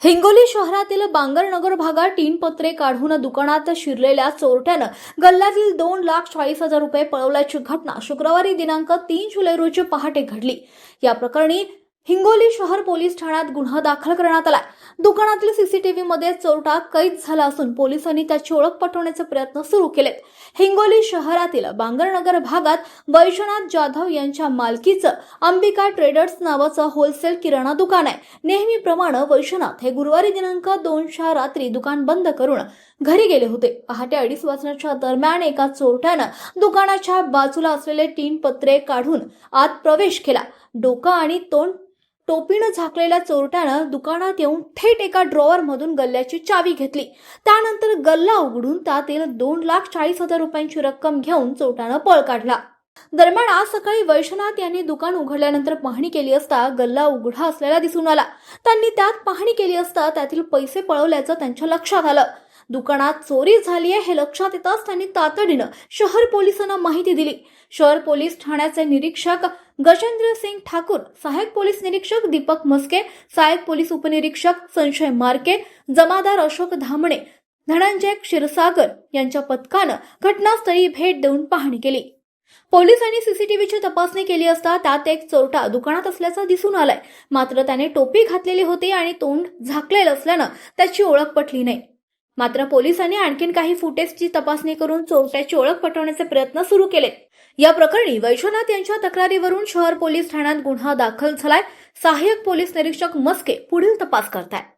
हिंगोली शहरातील बांगरनगर भागात टीन पत्रे काढून दुकानात शिरलेल्या चोरट्यानं गल्ल्यातील 2,40,000 रुपये पळवल्याची घटना शुक्रवारी दिनांक 3 जुलै रोजी पहाटे घडली। या प्रकरणी हिंगोली शहर पोलीस ठाण्यात गुन्हा दाखल करण्यात आला। दुकानातील सीसीटीव्ही मध्ये चोरटा कैद झाला असून पोलिसांनी त्याची ओळख पटवण्याचे प्रयत्न सुरू केलेत। हिंगोली शहरातील बांगरनगर भागात वैजनाथ जाधव यांच्या मालकीचं अंबिका ट्रेडर्स नावाचं होलसेल किराणा दुकान आहे। नेहमीप्रमाणे वैजनाथ हे गुरुवारी दिनांक 2च्या रात्री दुकान बंद करून घरी गेले होते। पहाटे 2:30 वाजण्याच्या दरम्यान एका चोरट्यानं दुकानाच्या बाजूला असलेले टीन पत्रे काढून आत प्रवेश केला। डोकं आणि तोंड टोपीनं झाकलेल्या चोरट्यानं दुकानात येऊन थेट एका ड्रॉवर मधून गल्ल्याची चावी घेतली। त्यानंतर गल्ला उघडून त्यातील 2,40,000 रुपयांची रक्कम घेऊन चोरट्यानं पळ काढला। दरम्यान आज सकाळी वैजनाथ यांनी दुकान उघडल्यानंतर पाहणी केली असता गल्ला उघडा असलेला दिसून आला। त्यांनी त्यात पाहणी केली असता त्यातील पैसे पळवल्याचं त्यांच्या लक्षात आलं। दुकानात चोरी झाली आहे हे लक्षात येताच त्यांनी तातडीनं शहर पोलिसांना माहिती दिली। शहर पोलीस ठाण्याचे निरीक्षक गजेंद्र सिंग ठाकूर, सहाय्यक पोलीस निरीक्षक दीपक मस्के, सहाय्यक पोलीस उपनिरीक्षक संजय मार्के, जमादार अशोक धामणे, धनंजय क्षीरसागर यांच्या पथकानं घटनास्थळी भेट देऊन पाहणी केली। पोलिसांनी सीसीटीव्हीची तपासणी केली असता त्यात एक चोरटा दुकानात असल्याचं दिसून आलंय। मात्र त्याने टोपी घातलेली होती आणि तोंड झाकलेलं असल्यानं त्याची ओळख पटली नाही। मात्र पोलिसांनी आणखीन काही फुटेजची तपासणी करून चोरट्याची ओळख पटवण्याचे प्रयत्न सुरू केले। या प्रकरणी वैजनाथ यांच्या तक्रारीवरून शहर पोलीस ठाण्यात गुन्हा दाखल झालाय। सहाय्यक पोलीस निरीक्षक मस्के पुढील तपास करतायत।